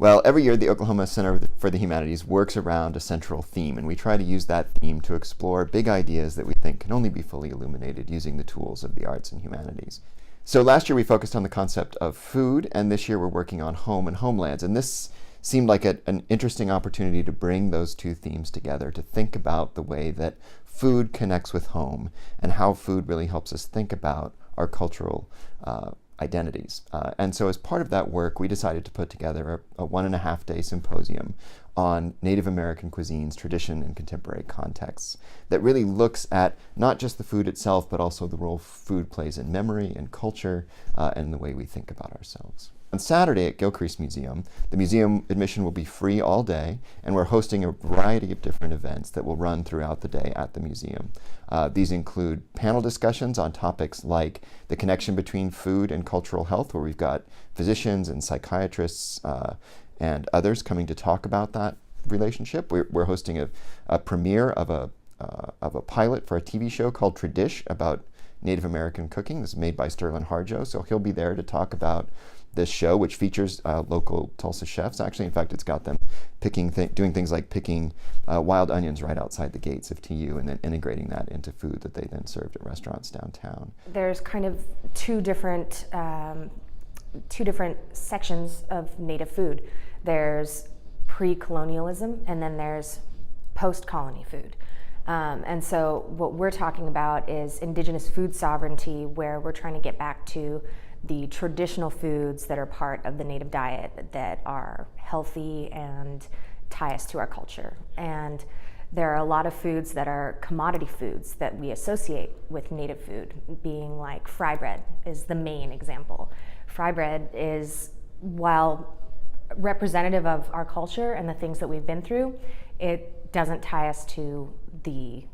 Well, every year the Oklahoma Center for the Humanities works around a central theme, and we try to use that theme to explore big ideas that we think can only be fully illuminated using the tools of the arts and humanities. So last year we focused on the concept of food, and this year we're working on home and homelands. And this seemed like an interesting opportunity to bring those two themes together, to think about the way that food connects with home and how food really helps us think about our cultural identities. And so as part of that work, we decided to put together a 1.5-day symposium on Native American cuisines, tradition, and contemporary contexts that really looks at not just the food itself, but also the role food plays in memory and culture and the way we think about ourselves. On Saturday at Gilcrease Museum, the museum admission will be free all day, and we're hosting a variety of different events that will run throughout the day at the museum. These include panel discussions on topics like the connection between food and cultural health, where we've got physicians and psychiatrists and others coming to talk about that relationship. We're hosting a premiere of a pilot for a TV show called Tradish about Native American cooking. This is made by Sterling Harjo, so he'll be there to talk about this show, which features local Tulsa chefs. Actually, in fact, it's got them doing things like picking wild onions right outside the gates of TU and then integrating that into food that they then served at restaurants downtown. There's kind of two different sections of Native food. There's pre-colonialism, and then there's post-colony food. And so what we're talking about is indigenous food sovereignty, where we're trying to get back to the traditional foods that are part of the Native diet that are healthy and tie us to our culture. And there are a lot of foods that are commodity foods that we associate with Native food, being like fry bread is the main example. Fry bread is, while representative of our culture and the things that we've been through, it doesn't tie us to the,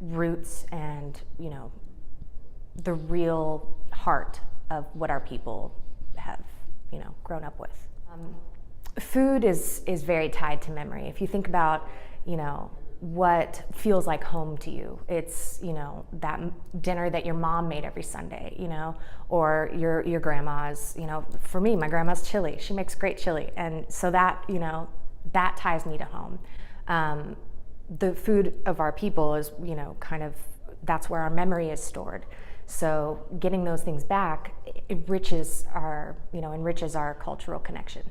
roots and, the real heart of what our people have, grown up with. Food is very tied to memory. If you think about, what feels like home to you, it's, that dinner that your mom made every Sunday, or your grandma's, for me, my grandma's chili. She makes great chili. And so that, that ties me to home. The food of our people is, that's where our memory is stored. So getting those things back enriches our cultural connection.